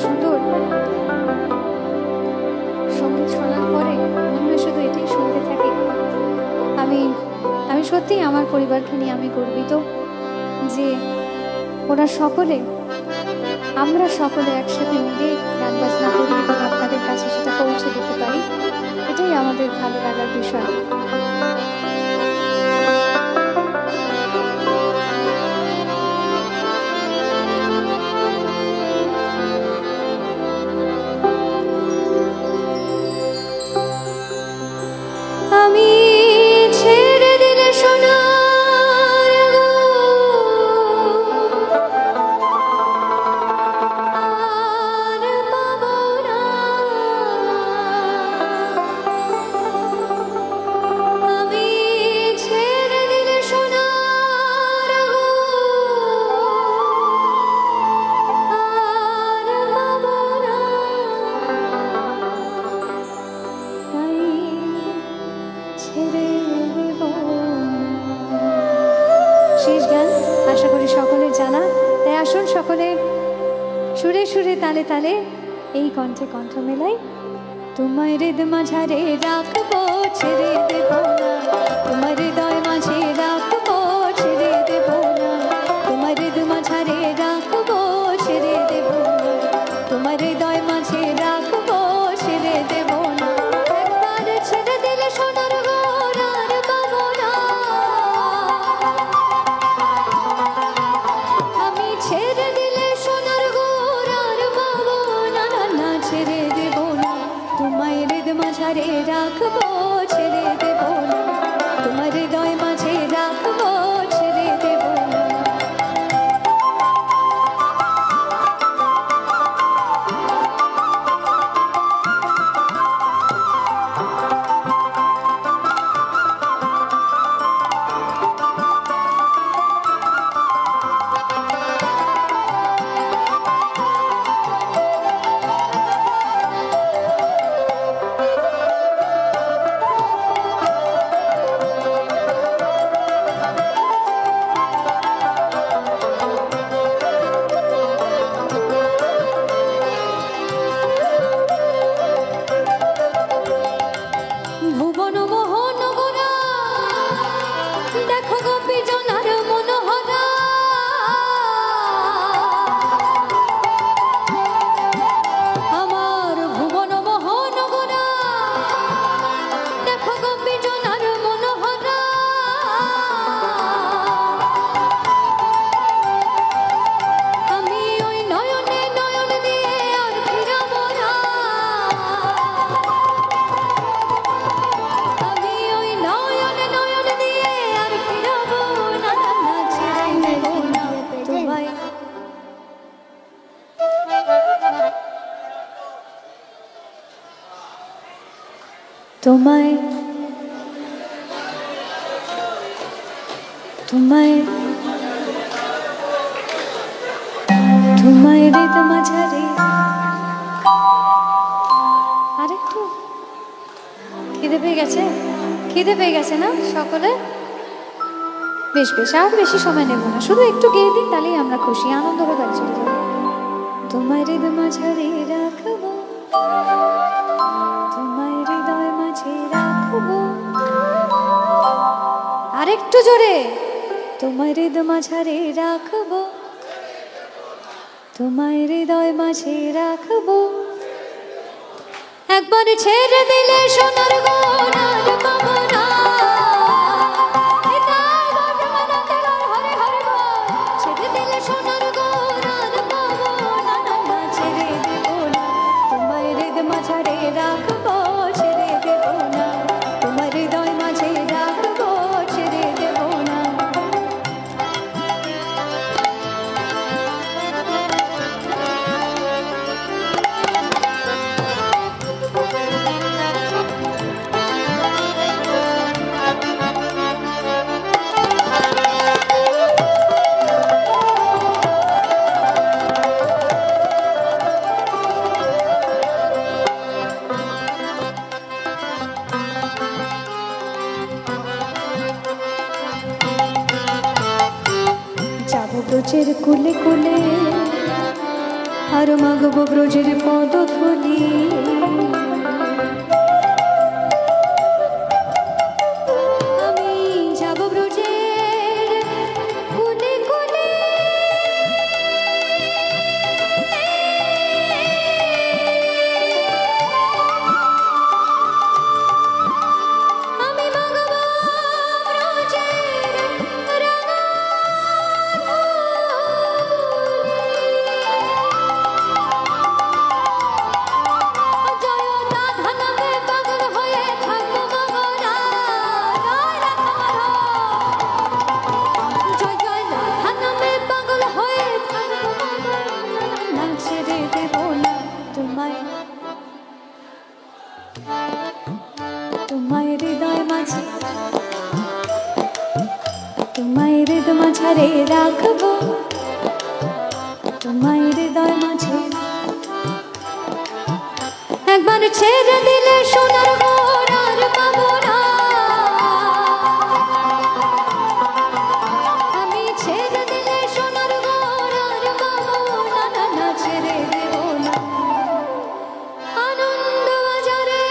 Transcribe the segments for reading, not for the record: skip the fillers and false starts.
সুন্দর সঙ্গীত শোনার পরে মনে হয় শুধু এটাই শুনতে থাকি। আমি আমি সত্যিই আমার পরিবারকে নিয়ে আমি গর্বিত যে ওরা সকলে, আমরা সকলে একসাথে মিলে গান বাজনা করি এবং আপনাদের কাছে সেটা পৌঁছে দিতে পারি, এটাই আমাদের ভালো লাগার বিষয়। আমি ছেড়ে দিলে সোনার আর পাবো না, আমি ছেড়ে দিলে সোনার আর পাবো না, তাই ছেড়ে দেব। শেষ গান, আশা করি সকলের জানা। তাই আসুন সকলে সুরে সুরে তালে তালে এই কণ্ঠে কণ্ঠ মেলাই। তোমার হৃদ মাঝারে রাখবো, ছেড়ে দেব না, তোমার হৃদয় মাঝে রাখবো, ছেড়ে দেব না, তোমার হৃদ মাঝারে রাখবো, ছেড়ে দেব না, তোমার হৃদয় মাঝে রাখবো, ছেড়ে দেব না। একবার ছেড়ে দিলে সোনার ঘর আর পাবো না, আমি ছেড়ে দিলে সোনার ঘর আর পাবো না, না না ছেড়ে দেব না, তোমার হৃদ মাঝারে রাখবো, ছেড়ে দেব না, তোমার হৃদয় মাঝে রাখবো, ছেড়ে দেব না। ভুবন মোহন গোরা, দেখো গোপী জনার মনোহরা, আমার ভুবন মোহন গোরা, দেখো গোপী জনার মনোহরা, আমি ওই নয়নে নয়ন দিয়ে আর ফিরাবো না, আমি ওই নয়নে নয়ন দিয়ে আর ফিরাবো না, না না ছেড়ে দেব না তোমায়। তোমায় তোমায় তোমায় হৃদ মাঝারে আরেকটু খিদে পেয়ে গেছে, খিদে পেয়ে গেছে না সকলে? বেশ বেশ, আর বেশি সময় নেব না, শুধু একটু গেয়ে দিন, তাহলেই আমরা খুশি, আনন্দ হবে চলে যাবো। তোমার হৃদ মাঝারে রাখবো, তোমার হৃদয় মাঝে রাখবো, আরেকটু জোরে, তোমার হৃদ মাঝারে রাখবো, তোমার হৃদয় মাঝে রাখবো, একবার ছেড়ে দিলে সোনার ঘর আর পাবো না, ছেড়ে দিলে সোনার ঘর আর পাবো না, না না ছেড়ে দেব না, তোমার হৃদ মাঝারে রাখবো, ছেড়ে দেব না, তোমার হৃদয় মাঝে রাখবো, ছেড়ে দেব না। ব্রজের কুলে কুলে আর মাগব ব্রজের পদধূলি। আমি যাব ব্রজের কোণে কোণে, আমি মাগব ব্রজের রাঙা তোমায় হৃদয় মাঝে, তোমায় হৃদয় মাঝারে রাখবো, তোমায় হৃদয় মাঝে। একবার ছেড়ে দিলে সোনার মোর আর পাবো না, আমি ছেড়ে দিলে সোনার মোর আর পাবো না, না না ছেড়ে দেব না। আনন্দ বাজারে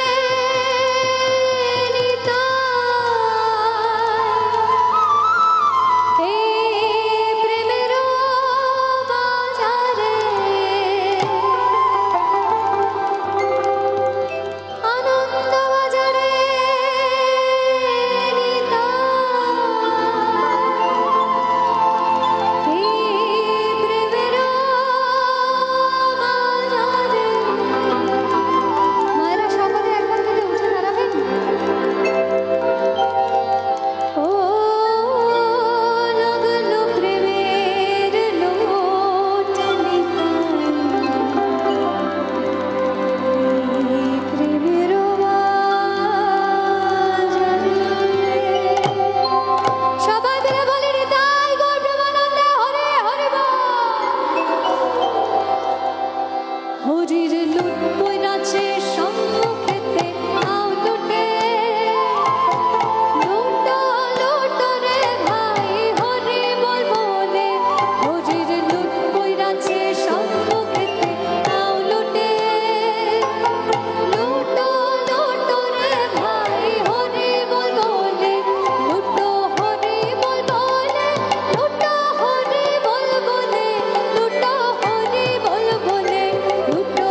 লুটো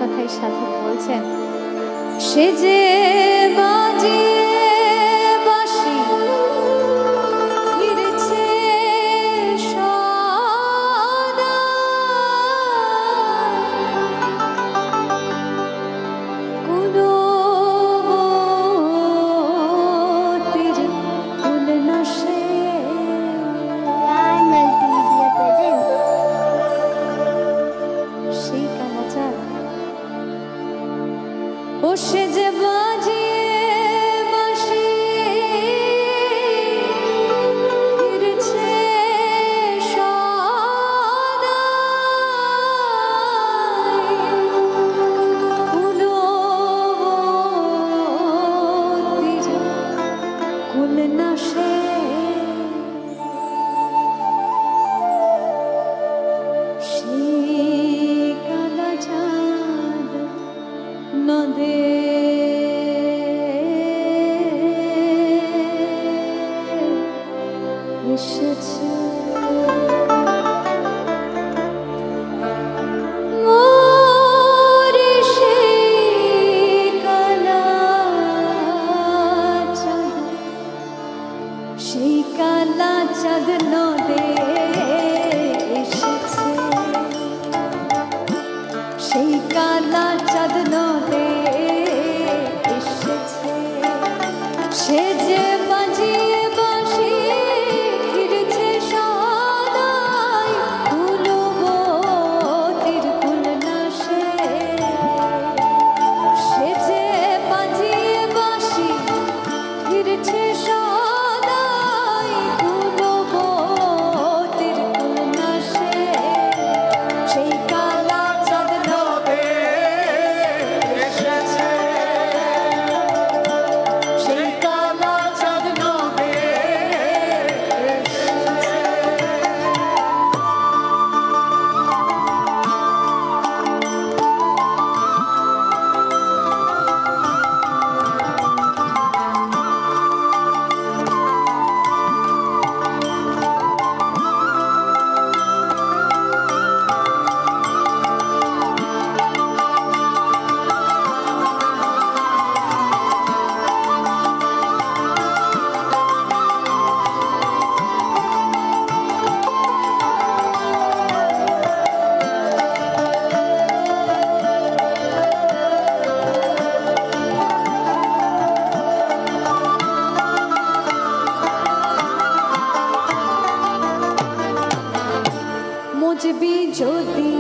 কথাই সাধক বলছেন, সে যে বাজিয়ে বাঁশি ফিরেছে সদা, কোনো তীর ফুল না সে সেই কালাচাঁদ, ও সে যে বাজিয়ে বাঁশি ফিরছে সদাই, কোনো তীর কুল না সে সেই কালাচাঁদ নদে এসেছে। মোরে সেই কালাচাঁদ, সেই কালাচাঁদ নদে এসেছে, সেই কালাচাঁদ নদে এসেছে, সে যে বাজিয়ে বাঁশি ফিরছে সদাই, কুলবতীর কুল না সে, সে যে বাজিয়ে বাঁশি ফিরছে সদাই, কুলবতীর কুল না সে, সেই কালাচাঁদ নদে এসেছে, সেই কালাচাঁদ নদে এসেছে। মুজবি যদি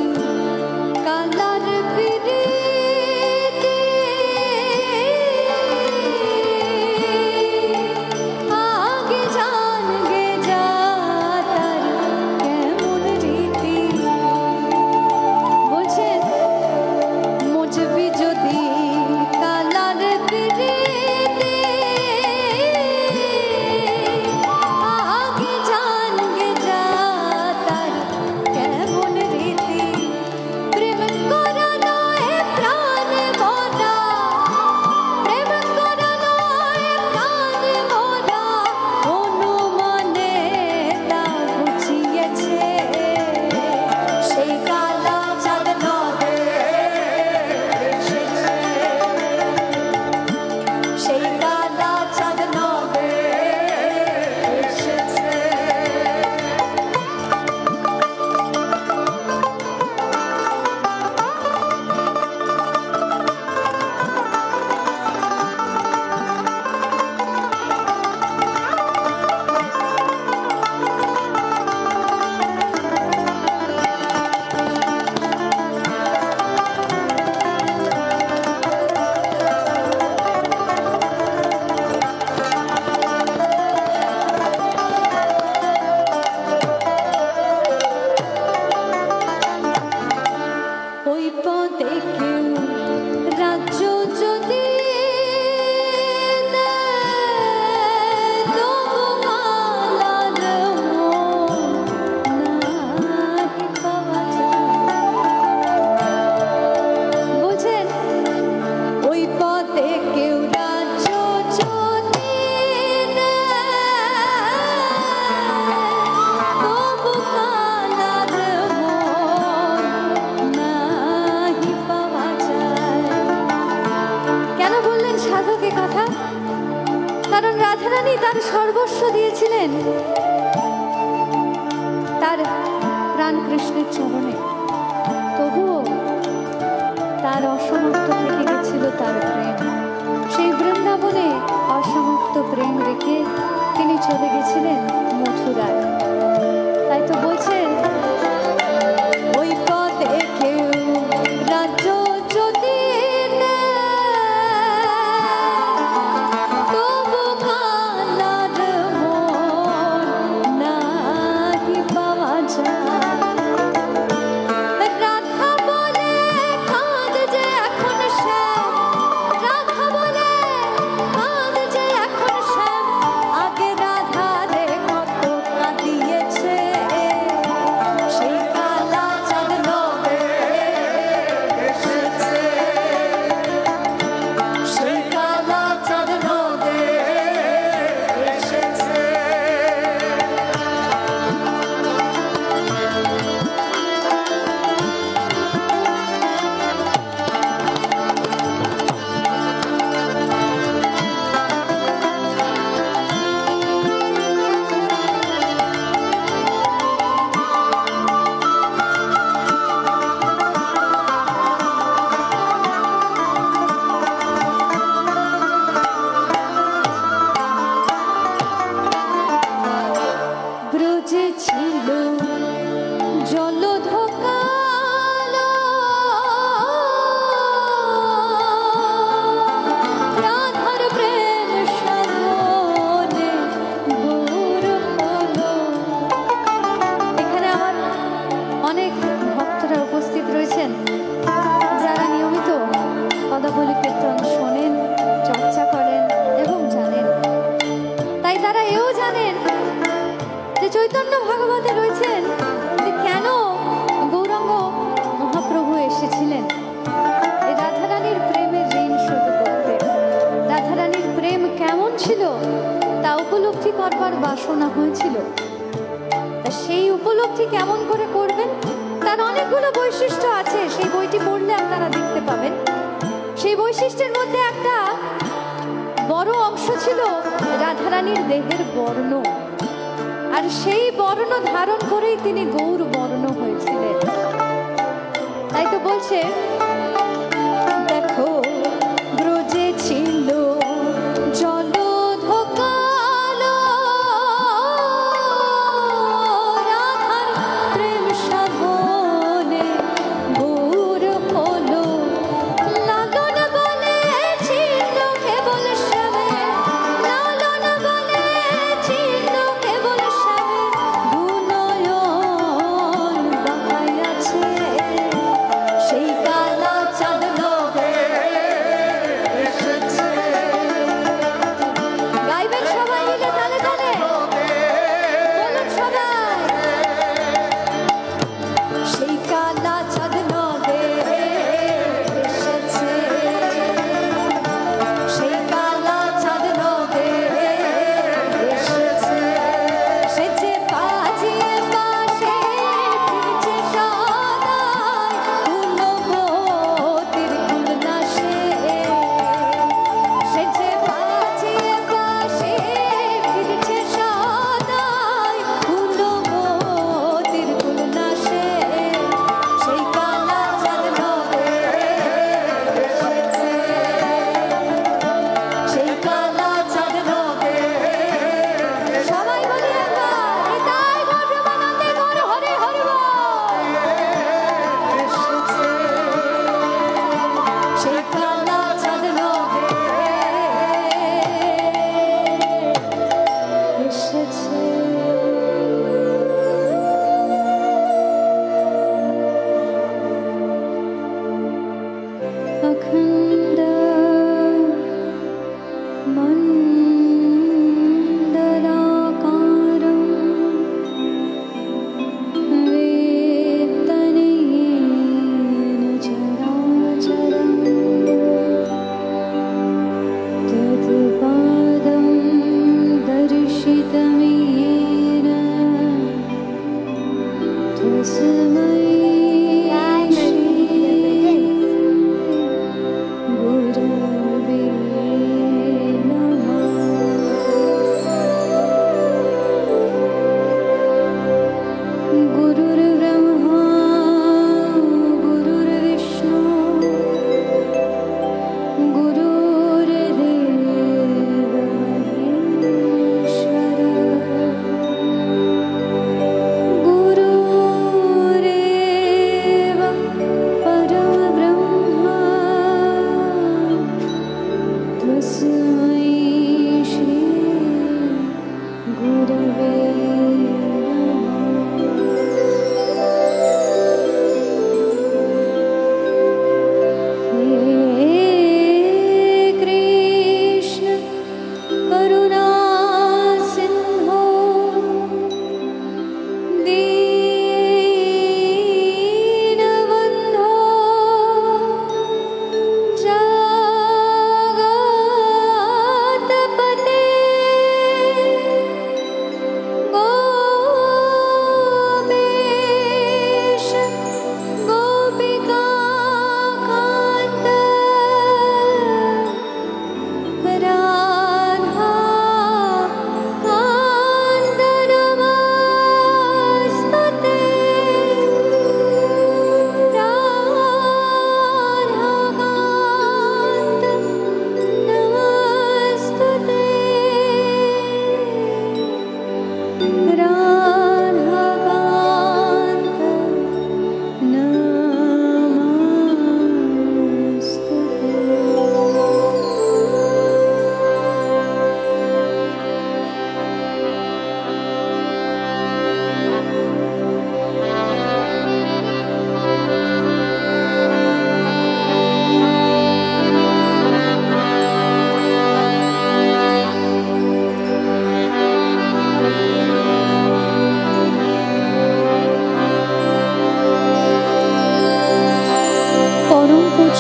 কালার পিরিতি, আগে জানগে যা তার কেমন রীতি, বলছেন মুজবি যদি কালার পিরিতি, আগে জানগে যা তার কেমন রীতি, প্রেম করা নয় প্রাণ ভরা, প্রেম করা নয় প্রাণ ভরা, অনুমানে তা বুঝিয়েছে, সেই কালাচাঁদ নদে এসেছে, সেই কালাচাঁদ নদে এসেছে। ওই পথে কেউ রাজ্য যদি দেয়, তবু কালার মন নাহি পাওয়া যায়। বুঝেন, ওই পথে কেউ রাজ্য যদি দেয়, তবু কালার মন নাহি পাওয়া যায়। কারণ রাধারানী তার সর্বস্ব দিয়েছিলেন তার প্রাণ কৃষ্ণের চরণে। তবুও তার অসমাপ্ত থেকে গেছিল তার প্রেম। সেই বৃন্দাবনে অসমাপ্ত প্রেম রেখে তিনি চলে গেছিলেন মথুরায়। তাই তো বলছেন, ওই পথে কেউ রাজ্য যদি তবু কানার মন নাহি পাওয়া যায়। রাধা বলে কাঁদ যে এখন শ্যাম, রাধা বলে কাঁদ যে এখন শ্যাম, আগে রাধা রে কত কাঁদিয়েছে সেই কালা চাঁদ নবে এসেছে, সেই কালা চাঁদ নবে এসেছে। ব্রজে ছিল জলধকালো, রাধার প্রেম সাধনে গৌর হলো। এখানে আমার অনেক ভক্তরা উপস্থিত রয়েছেন যারা নিয়মিত পদাবলী কীর্তন শোনেন, চর্চা করেন এবং জানেন। তাই তারা এও জানেন যে চৈতন্য ভাগবতে রয়েছেন যে কেন গৌরাঙ্গ মহাপ্রভু এসেছিলেন এই রাধারানীর প্রেমের ঋণ শোধ করতে। রাধারানীর প্রেম কেমন ছিল তা উপলব্ধি করবার বাসনা হয়েছিল। তা সেই উপলব্ধি কেমন করে করবেন তার অনেকগুলো বৈশিষ্ট্য আছে, সেই বইটি পড়লে আপনারা দেখতে পাবেন। সেই বৈশিষ্ট্যের মধ্যে একটা বড় অংশ ছিল রাধারানীর দেহের বর্ণ, আর সেই বর্ণ ধারণ করেই তিনি গৌর বর্ণ হয়েছিলেন। তাই তো বলছে, দেখো ব্রজে ছিল জলধকালো, রাধার প্রেম সাধনে গৌর হলো। লালন বলে ছিল কেবল শ্যামে, লালন বলে ছিল কেবল শ্যামে, দুনয়ন বাঁকাইয়াছে সেই কালা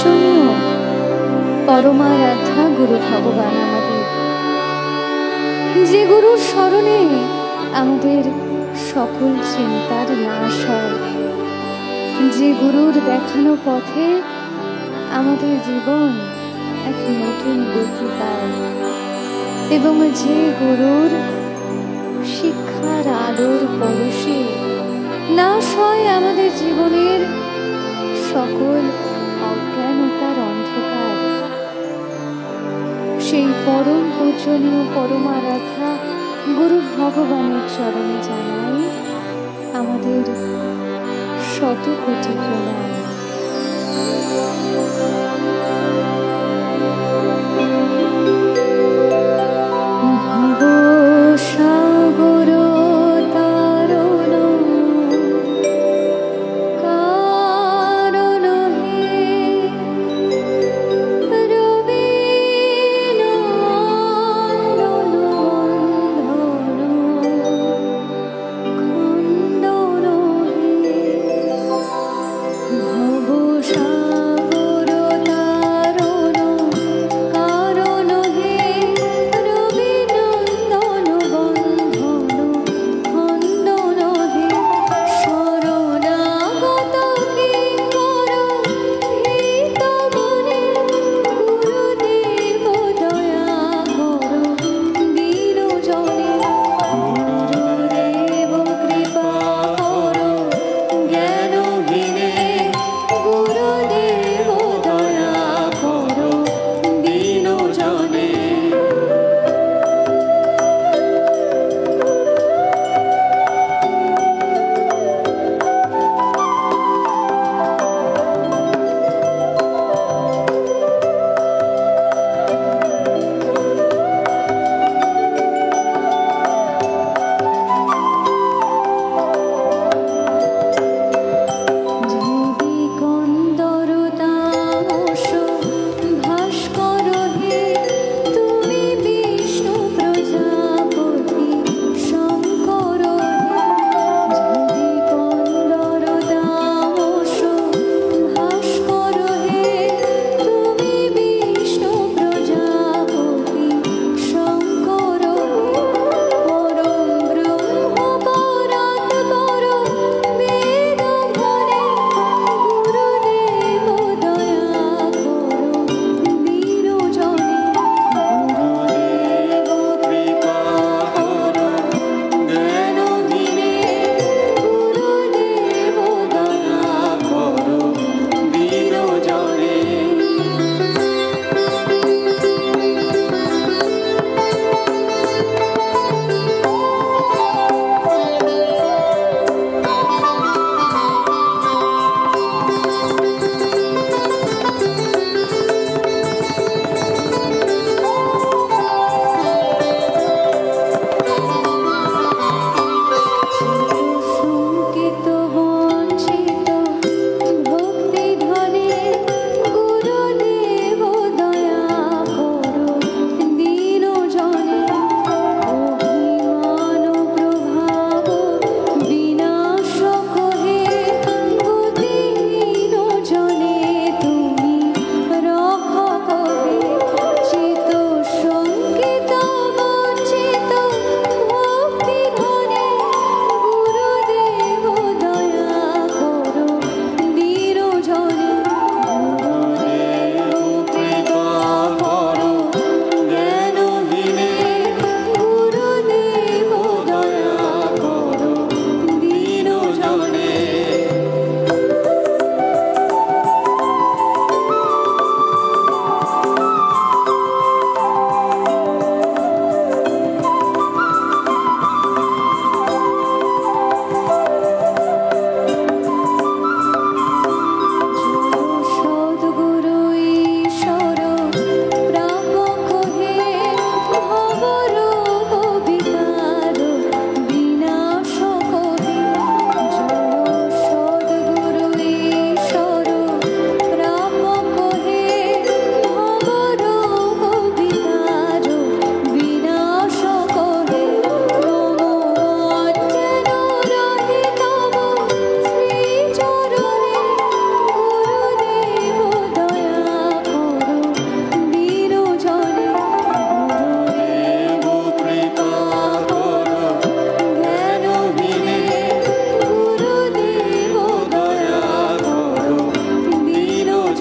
পূজনীয় পরমারাধ্যা গুরু ভগবান আমাদের, যে গুরুর স্মরণে আমাদের সকল চিন্তার নাশ হয়, যে গুরুর দেখানো পথে আমাদের জীবন এক নতুন গতি পায়, এবং যে গুরুর শিক্ষার আলোর পরশে নাশ হয় আমাদের জীবনের সকল অজ্ঞানতার অন্ধকার, সেই পরম পূজনীয় পরমারাধ্যা গুরু ভগবানের চরণে জানাই আমাদের শত কোটি প্রণাম।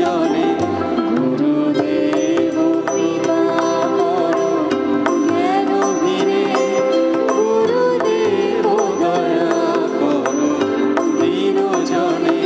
জানে গুরুদেব কৃপা করো জ্ঞান ভিড়ে গুরুদেব দয়া করো দিন জানে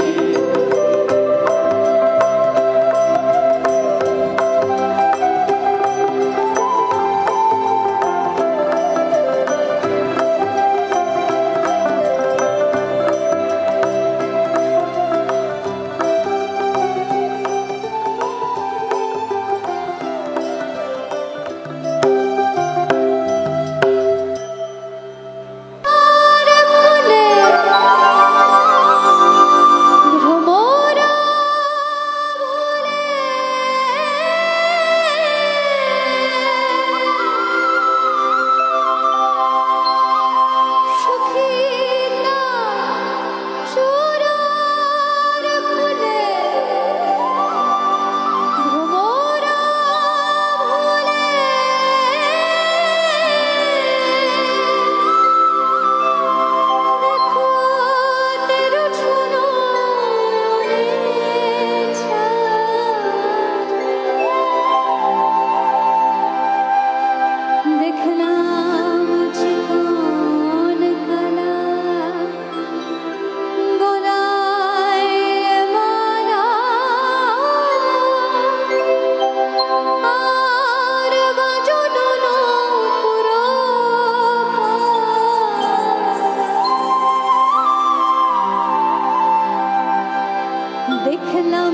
দেখলাম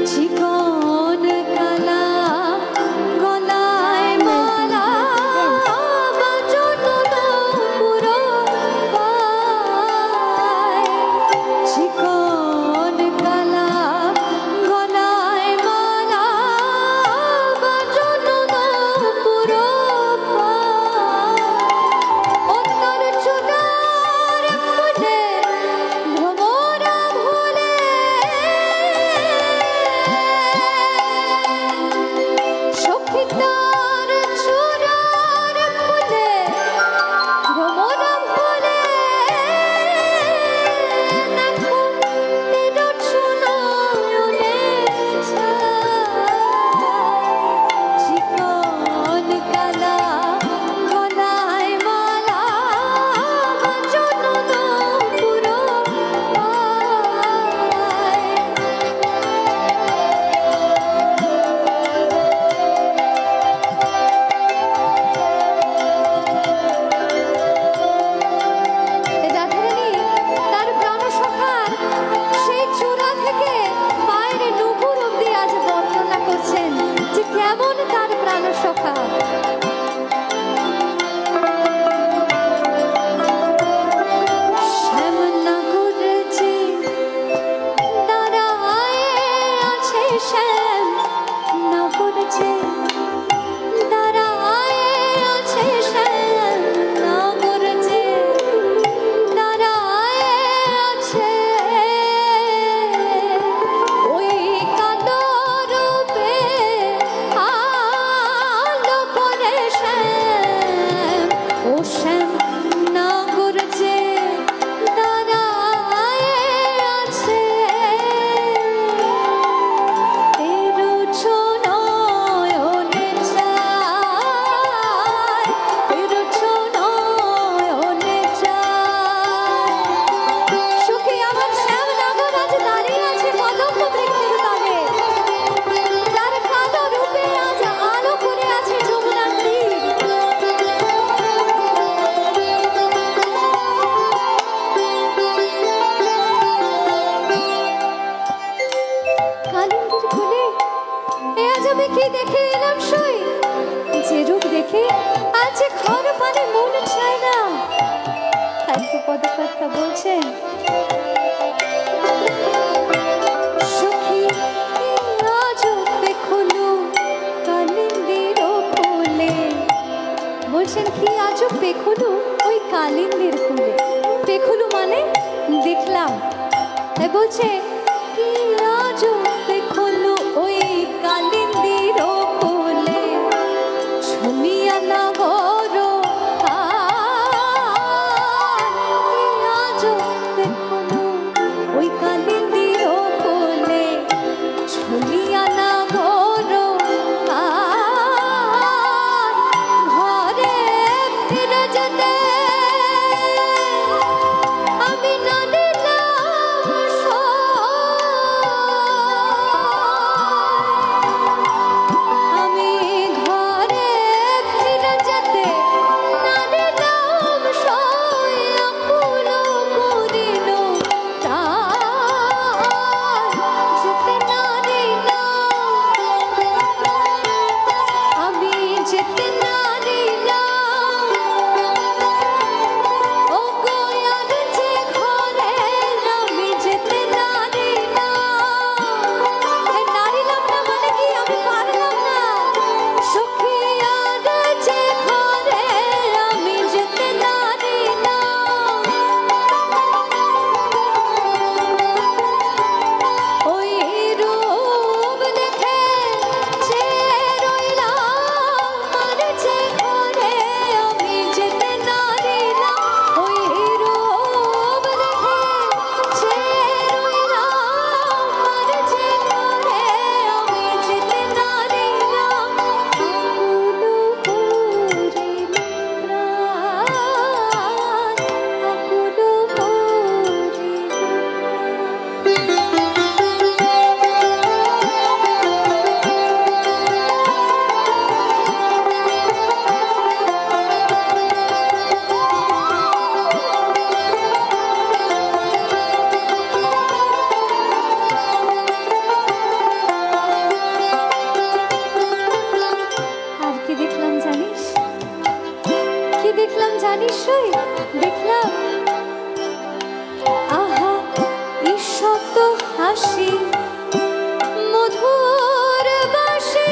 চিকন কালা গলায় মালা বাজনো পুরো পায় চিকন কালা গলায় মালা বাজনো পুরো পায় অন্তর চুলার ফুলে ভ্রমরা ভুলে সখিতার চূড়ার ফুলে ভ্রমরা ভুলে দেখো তিরছু নয়নে চিকন কালা গলায় মালা বাজনো পুরো পায় রাধারানী তার প্রাণসখার সেই চূড়া থেকে পায়ের নুপুর অব্দি আজ বর্ণনা করছেন যে কেমন তার প্রাণসখা শ্যামনগর যে দাঁড়ায় আছে শ্যামনগর যে দাঁড়ায় আছে শ্যামনগর যে দাঁড়ায় আছে ওই কালো রূপে আলো করে শ্যাম ও শ্যামনগর যে দাঁড়ায় আছে তিরছু নয়নে চায় তিরছু নয়নে চায় সুখী আমার শ্যামনগর আজ দাঁড়িয়ে আছে কদম্ব বৃক্ষের তলে তার কালো রূপে আজ আলো করে আছে যমুনার তীর কালিন্দির কোলে এ আজ আমি কি দেখে এলাম সই যে রূপ দেখে আজ যে ঘর পানে মন চায় না তাই তো পদকর্তা বলছেন সখী আজ দেখলো কালিন্দির কোলে বলছেন কি আজ পেখুলু ওই কালিন্দির কোলে পেখুলু মানে দেখলাম তাই বলছে কি আজ পেখুলু ওই কালিন্দির কোলে ছুমিয়া নগর কি আজ পেখুলু ওই কালিন্দির কোলে ছুমিয়া জানিস দেখলাম আহা ঈষৎ হাসি মধুর বাসি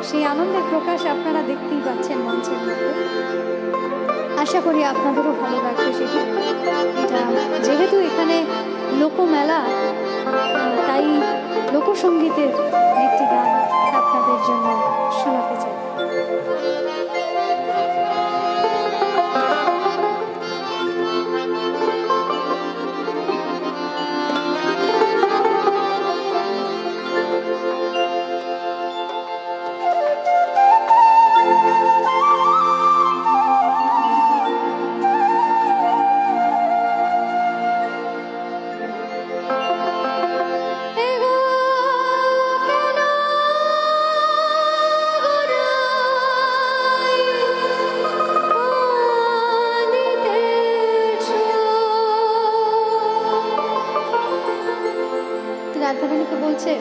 সেই আনন্দের প্রকাশ আপনারা দেখতেই পাচ্ছেন মঞ্চের মধ্যে। আশা করি আপনাদেরও ভালো লাগবে সেটি। এটা যেহেতু এখানে লোকমেলা, তাই লোকসঙ্গীতের একটি গান আপনাদের জন্য শোনাতে চাই। রাধারানীকে বলছে,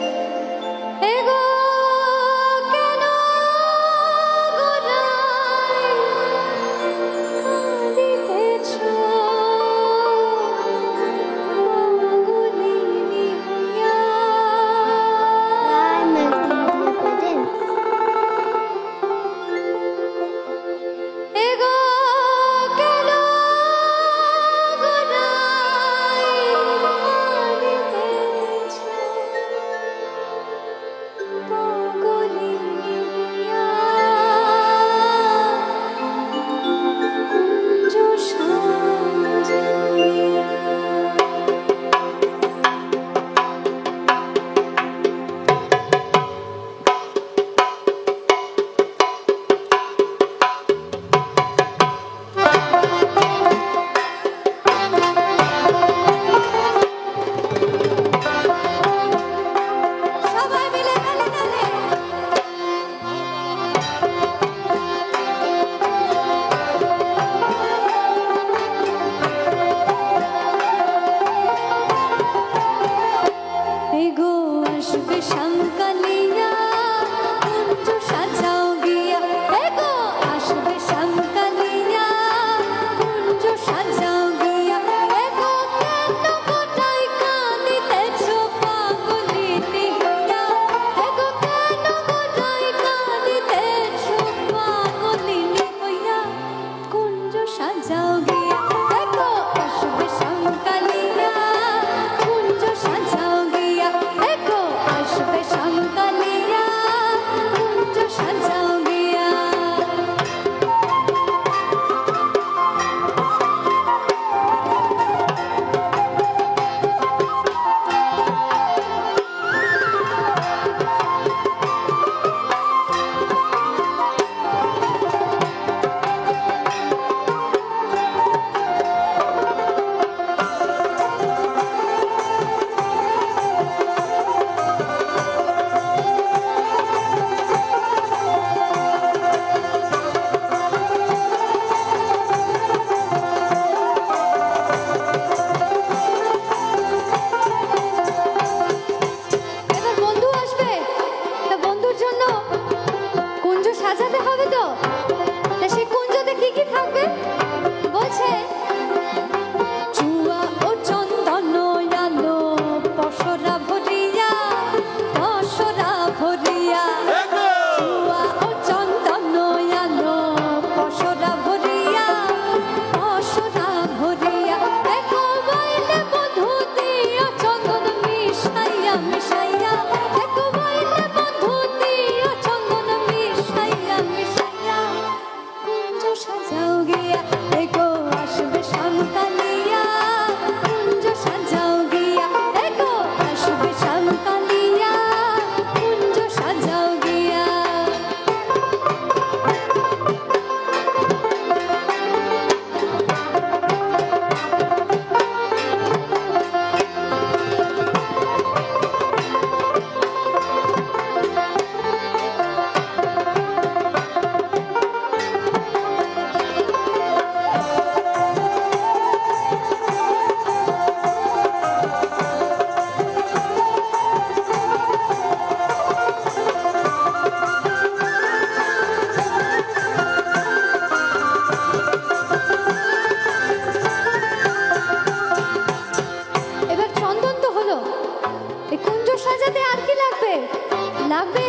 লাগবে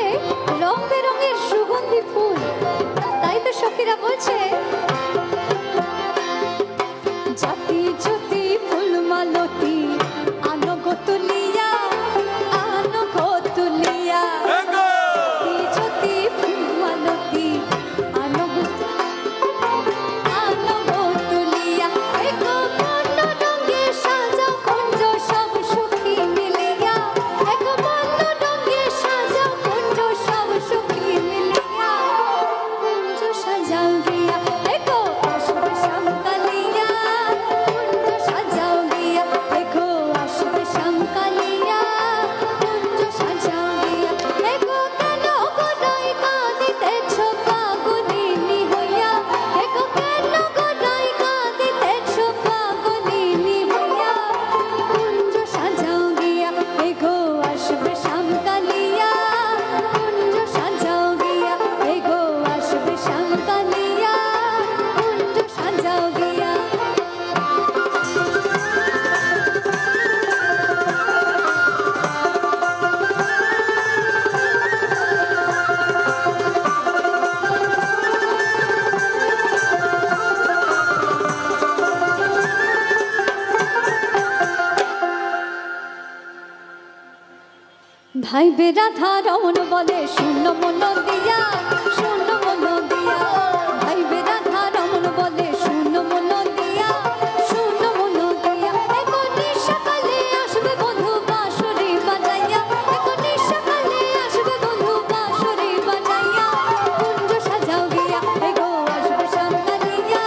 রং বেরঙের সুগন্ধি ফুল। তাই তো সখীরা বলছে, জাতি জ্যোতি ফুল মালতী আনো গো তুলিয়া, আনো গো তুলিয়া, জাতি জ্যোতি ফুল মালতী আনো গো তুলিয়া, এগো বর্ণ রঙে সাজাও কুঞ্জ সব সখী মিলিয়া, এগো বর্ণ রঙে সাজাও কুঞ্জ সব সখী মিলিয়া, কুঞ্জ সাজাও গিয়া, এগো আসবে শ্যামকালিয়া, কুঞ্জ সাজাও গিয়া, এগো আসবে শ্যামকালিয়া, কুঞ্জ সাজাও গিয়া, এগো কেন গোড়াই কাঁদিতেছ পাগলিনী হইয়া, এগো কেন গোড়াই কাঁদিতেছ পাগলিনী হইয়া, কুঞ্জ সাজাও গিয়া, এগো আসবে শ্যামকালিয়া, কুঞ্জ সাজাও গিয়া, এগো আসবে শ্যামকালিয়া, কুঞ্জ সাজাও গিয়া। ভাই বেরাধা রমন বলে শূন্য মন দিয়া, শূন্য মন দিয়া, ভাই বেরাধা রমন বলে শূন্য মন দিয়া, শূন্য মন দিয়া, এগো নিশাকালে আসবে বন্ধু বাঁশরি বাজাইয়া, এগো নিশাকালে আসবে বন্ধু বাঁশরি বাজাইয়া, কুঞ্জ সাজাও গিয়া, এগো আসবে শ্যামকালিয়া,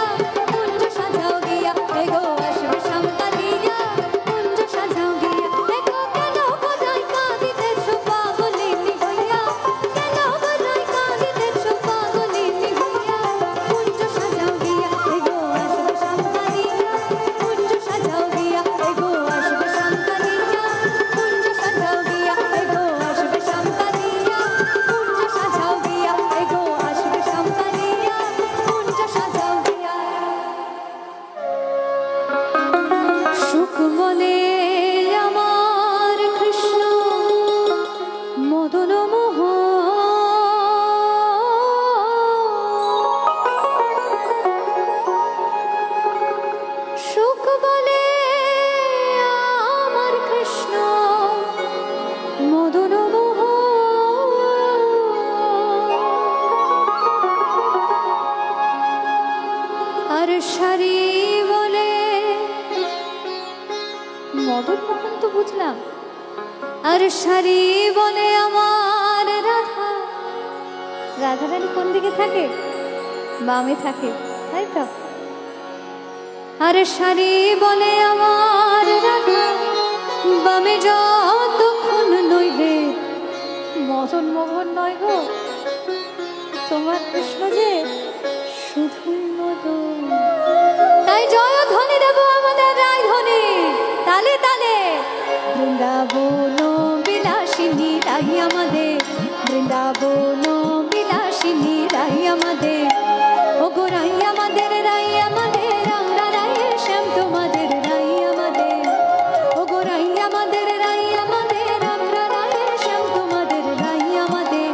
কুঞ্জ সাজাও গিয়া, এগো আসবে শ্যামকালিয়া, কুঞ্জ সাজাও গিয়া, এগো কেন গোড়াই কাঁদিতেছ পাগলিনী হইয়া, কেন গোড়াই কাঁদিতেছ পাগলিনী হইয়া, কুঞ্জ সাজাও গিয়া, এগো আসবে শ্যামকালিয়া, কুঞ্জ সাজাও গিয়া, এগো আসবে শ্যামকালিয়া, কুঞ্জ সাজাও গিয়া, এগো আসবে শ্যামকালিয়া, কুঞ্জ সাজাও গিয়া, এগো আসবে শ্যামকালিয়া, কুঞ্জ সাজাও গিয়া। সুখ বলে আমার কৃষ্ণ মদন মোহ, সুখ বলে আমার কৃষ্ণ মদন মোহ, আর সারি বলে মদন মোহন তো বুঝলাম, আর সারি বলে আমার রাধা। রাধারানী কোন দিকে থাকে? বামে থাকে, তাই তো? আর সারি বলে আমার রাধা, বামে যতক্ষণ নইবে মদন মোহন নয় গো, তোমার কৃষ্ণ যে শুধুই মদন। তাই জয় ধ্বনি দেব আমাদের রায় ধ্বনি, তালে তালে। বৃন্দাবন বিলাসিনী রাই আমাদের, বৃন্দাবন বিলাসিনী রাই আমাদের, ও গো রাই আমাদের, রাই আমাদের, আমরা রায়ের শ্যাম তোমাদের রাই আমাদের, ও গো রাই আমাদের, রাই আমাদের, আমরা রায়ের শ্যাম তোমাদের রাই আমাদের,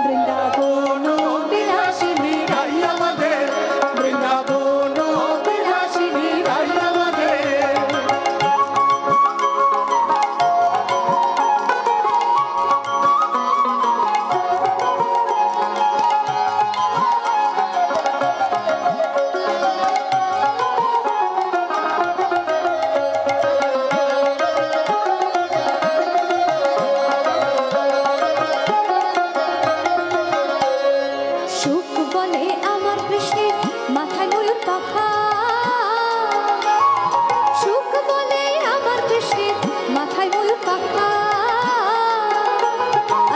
বৃন্দাবন বিলাসিনী রাই আমাদের, বৃন্দাবন বিলাসিনী রাই আমাদের। সুখ বলে আমার কৃষ্ণের মাথায় ময়ূর পাখা, সুখ বলে আমার কৃষ্ণের মাথায় ময়ূর পাখা,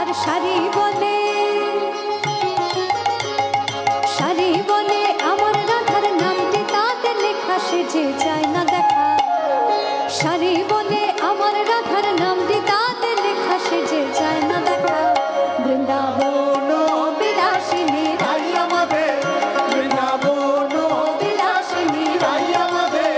আর সারি বলে, সারি বলে আমার রাধার নামটি তাতে লেখা, সে যে চায় না দেখা। সারি বলে আমার রাধার নামটি তাতে লেখা, সে যে চায় না দেখা। বৃন্দাবন বিলাসিনী রাই আমাদের, বৃন্দাবন বিলাসিনী রাই আমাদের।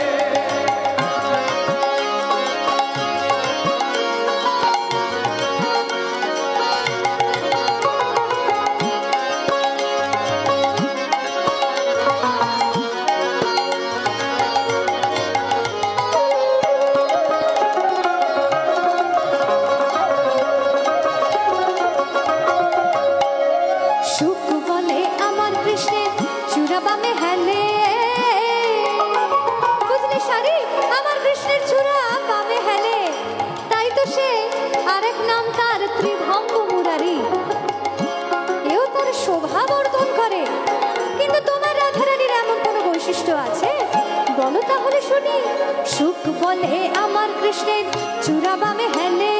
বলে আমার কৃষ্ণের চূড়া বামে হেলে,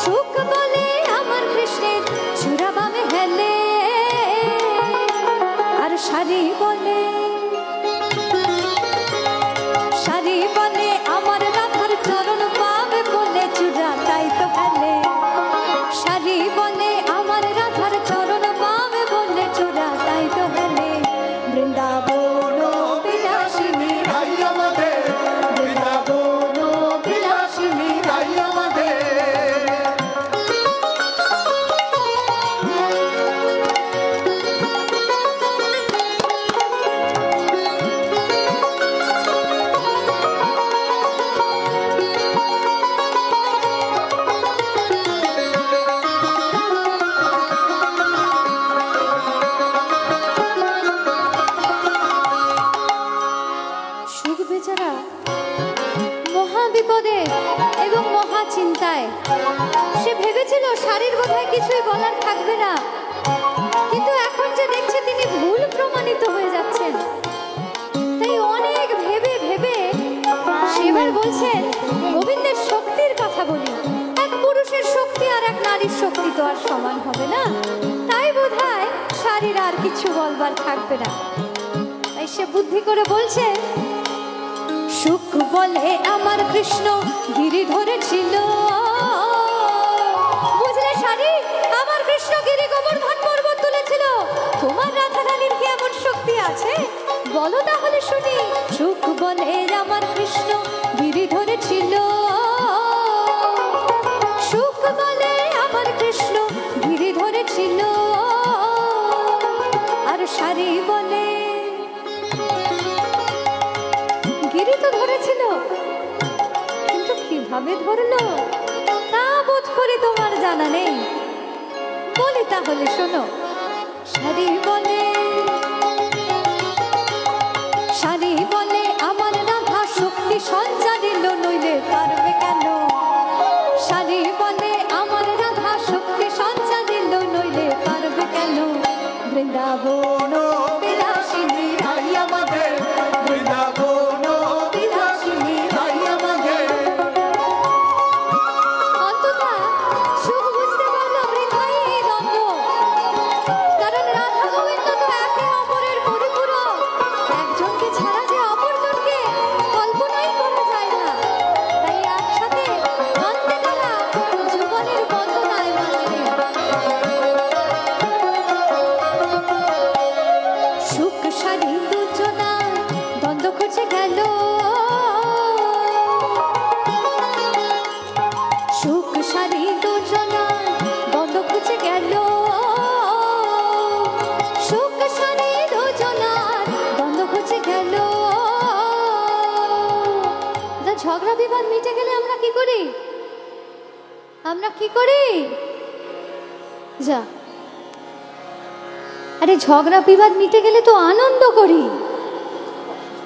সুখ বলে আমার কৃষ্ণের চূড়া বামে হেলে, আর শাড়ি বলে আমার রাধার চরণ পাবে বলে চূড়া তাই তো হেলে, শাড়ি বলে আমার রাধার চরণ পাবে বলে চূড়া তাই তো হেলে। বৃন্দাবন বিলাসিনী তাই আমাদের, বৃন্দাবন বিলাসিনী তাই আমাদের। মহাবিপদে এবং মহা চিন্তায় সে ভেবেছিল শাড়ির বোধহয় কিছুই বলার থাকবে না, কিন্তু এখন যে দেখছে তিনি ভুল প্রমাণিত হয়ে যাচ্ছেন, তাই অনেক ভেবে ভেবে সেবার বলছেন গোবিন্দের শক্তির কথা বলি। এক পুরুষের শক্তি আর এক নারীর শক্তি তো আর সমান হবে না, তাই বোধহয় শাড়ির আর কিছু বলবার থাকবে না। তাই সে বুদ্ধি করে বলছে, সুখ বলে আমার কৃষ্ণ গিরি ধরেছিল, বুঝলে শাড়ি, আমার কৃষ্ণ গিরি গোবর্ধন পর্বত তুলেছিল, তোমার রাধা রানীর কি এমন শক্তি আছে বলো তাহলে শুনি। সুখ বলে আমার কৃষ্ণ গিরি ধরেছিল, সুখ বলে আমার কৃষ্ণ গিরি ধরেছিল, আর শাড়ি বলে গিরি তো ধরেছিল, কিন্তু কিভাবে ধরলো তা বোধ করে তোমার জানা নেই, বলি তাহলে শোনো। শাড়ি বলে আমার রাধা শক্তি সঞ্চারিল নইলে পারবে কেন, শাড়ি বলে আমার রাধা শক্তি সঞ্চারিল নইলে পারবে কেন। বৃন্দাবন বিলাসিনী তাই আমাদের, বৃন্দাবন বিলাসিনী তাই আমাদের। অন্ততা সুখ বুঝতে পারলো হৃদয় দ্বন্দ্ব, কারণ রাধা গোবিন্দ তো একে অপরের পরিপূরক, একজনকে ছাড়া যে অপরজনকে কল্পনাই করা যায় না, তাই একসাথে অন্তে তারা জীবনের বন্দনায় মানবে। সুখ শাড়ি দুজনা দ্বন্দ্ব খুঁজে গেল, সুখ শাড়ি দুজনা দ্বন্দ্ব খুঁজে গেল, সুখ শাড়ি দুজনা দ্বন্দ্ব খুঁজে গেল। ঝগড়া বিবাদ মিটে গেলে আমরা কি করি? যা, আরে ঝগড়া বিবাদ মিটে গেলে তো আনন্দ করি,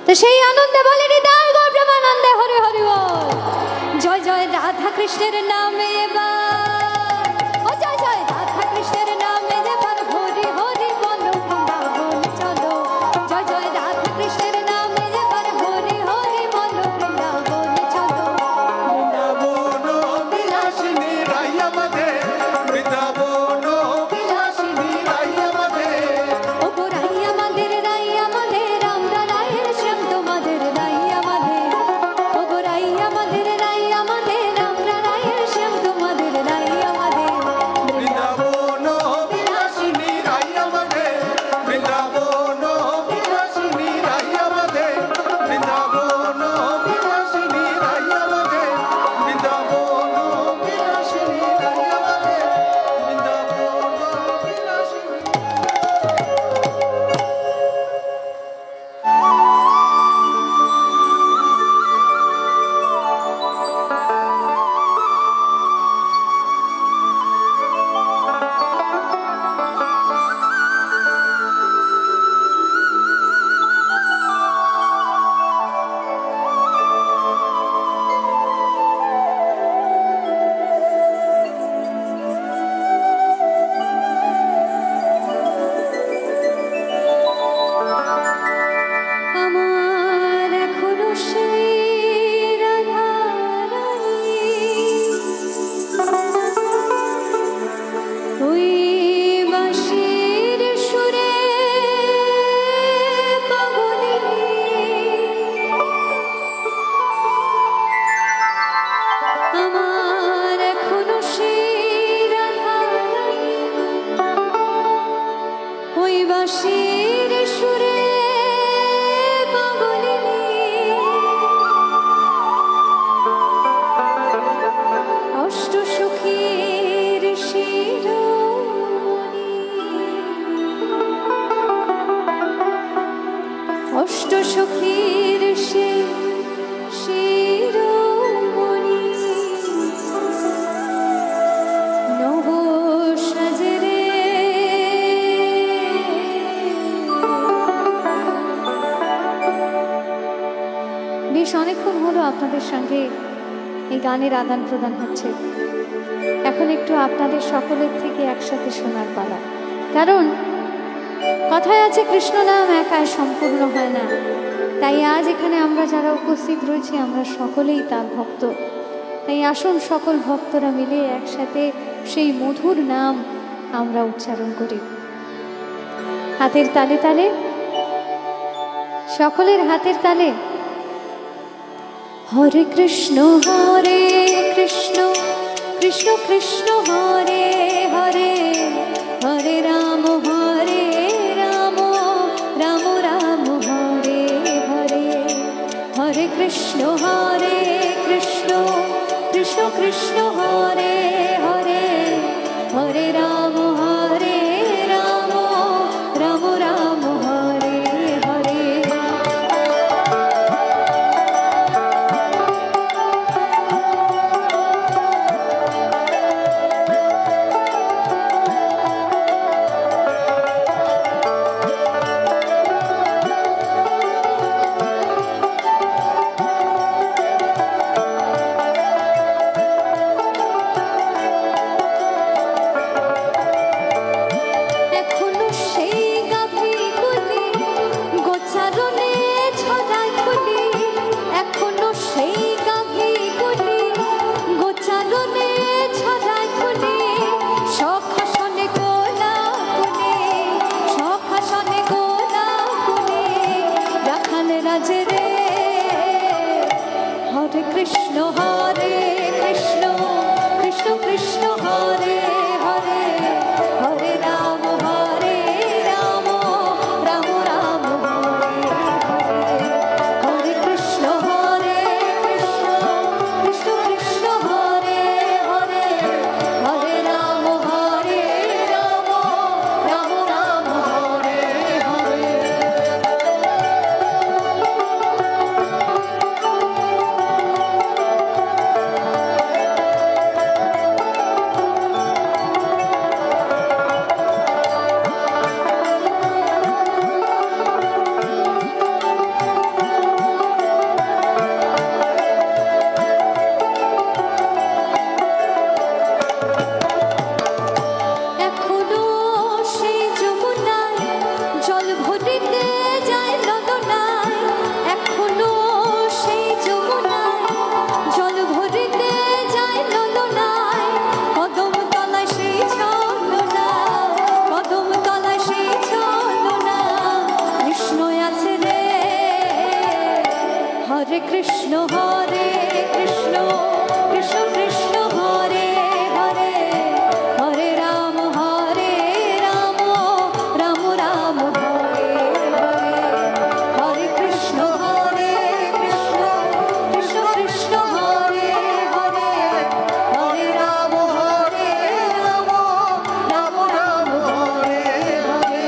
তো সেই আনন্দে বলে হৃদয় গো প্রেমানন্দে হরি হরি বল। জয় জয় রাধা কৃষ্ণের নামে এবার, ও জয় জয় রাধা কৃষ্ণের নামে এবার হরি হরি বলো, বৃন্দাবন চলো। জয় জয় রাধা কৃষ্ণের নামে এবার হরি হরি বলো, বৃন্দাবন চলো। বৃন্দাবন বিলাসিনী তাই আমাদের, বৃন্দাবন বিলাসিনী তাই আমাদের। ও গো রাই আমাদের, রাই আমাদের, আমরা রায়ের শ্যাম তোমাদের রাই আমাদের। ও গো রাই আমাদের, রাই আমাদের, আমরা রায়ের শ্যাম তোমাদের আপনাদের সঙ্গে এই গানের আদান প্রদান হচ্ছে। এখন একটু আপনাদের সকলের থেকে একসাথে শোনার পালা। কারণ কথায় আছে কৃষ্ণ নাম একাই সম্পূর্ণ হয় না। তাই আজ এখানে আমরা যারা উপস্থিত রয়েছি আমরা সকলেই তার ভক্ত। তাই আসুন সকল ভক্তরা মিলে একসাথে সেই মধুর নাম আমরা উচ্চারণ করি। হাতের তালে তালে, সকলের হাতের তালে। হরে কৃষ্ণ কৃষ্ণ কৃষ্ণ হরে হরে, হরে রাম রাম রাম হরে হরে, হরে কৃষ্ণ কৃষ্ণ কৃষ্ণ হরে হরে, হরে রাম রাম রাম হরে হরে। हरे कृष्ण कृष्ण कृष्ण हरे हरे, हरे राम राम राम हरे हरे, हरे कृष्ण कृष्ण कृष्ण हरे हरे, हरे राम राम हरे हरे। हरे कृष्ण कृष्ण कृष्ण हरे हरे, हरे राम राम राम हरे हरे, हरे कृष्ण कृष्ण कृष्ण हरे हरे, हरे राम राम हरे हरे।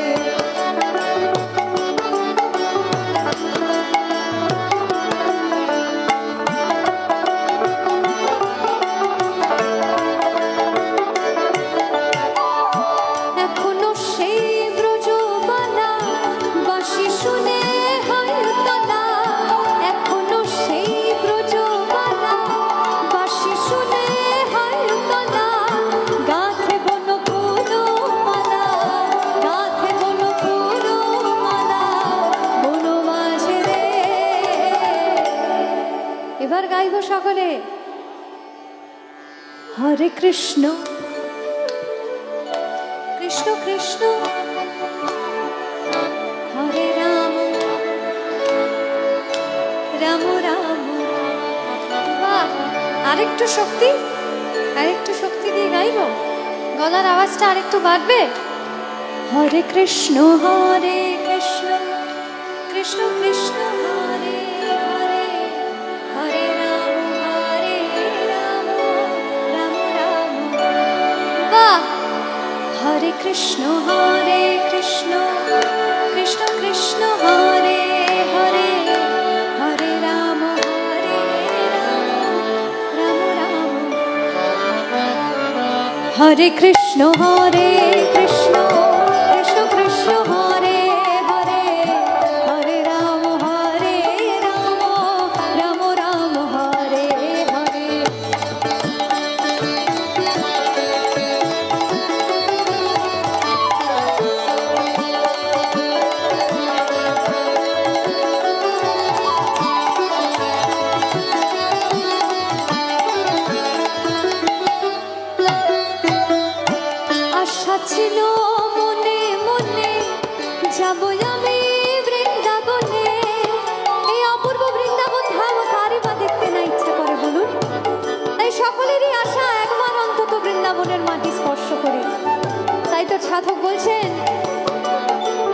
এবার গাইব সকলে হরে কৃষ্ণ কৃষ্ণ কৃষ্ণ হরে রাম রাম রাম। বাহ, আরেকটু শক্তি দিয়ে গাইব, গলার আওয়াজটা আরেকটু বাড়বে। হরে কৃষ্ণ কৃষ্ণ কৃষ্ণ হরে হরে, হরে রাম রাম বাহ। হরে কৃষ্ণ কৃষ্ণ কৃষ্ণ হরে হরে, হরে রাম রাম হরে কৃষ্ণ কৃষ্ণ কৃষ্ণ হরে হরে, হরে রাম রাম রাম সাধক বলছেন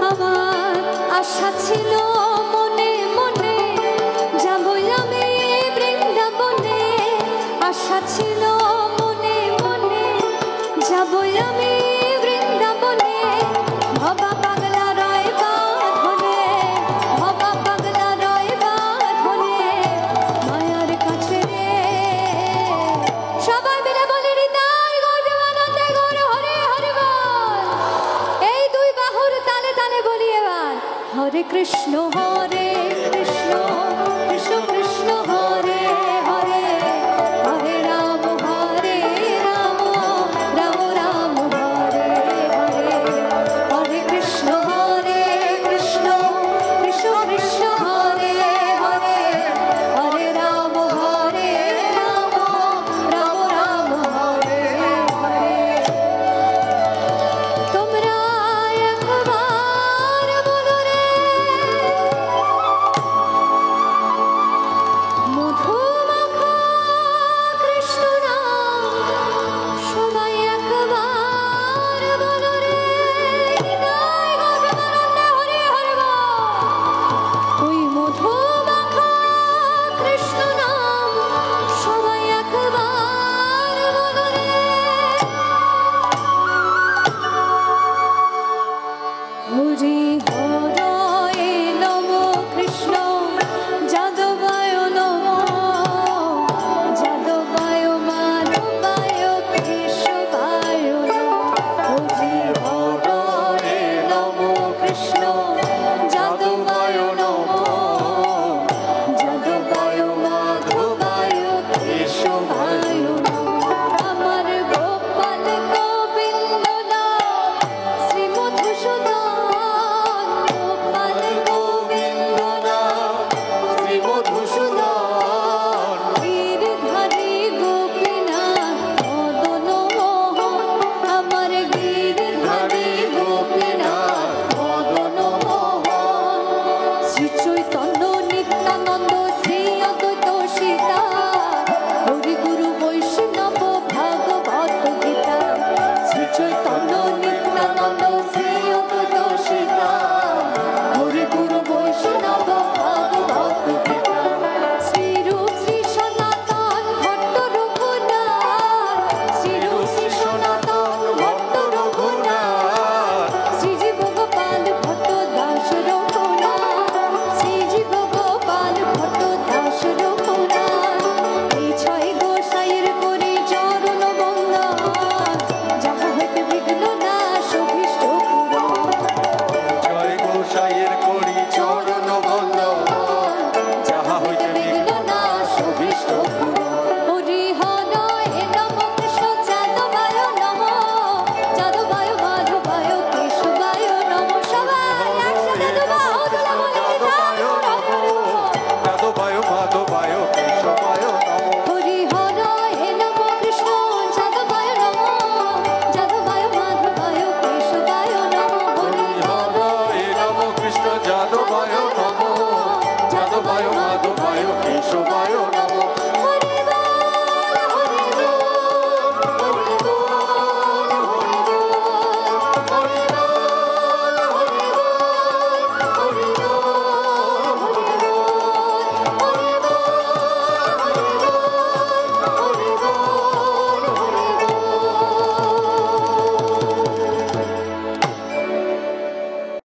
আমার আশা ছিল মনে মনে যাবই আমি বৃন্দাবনে, আশা ছিল মনে মনে যাবই আমি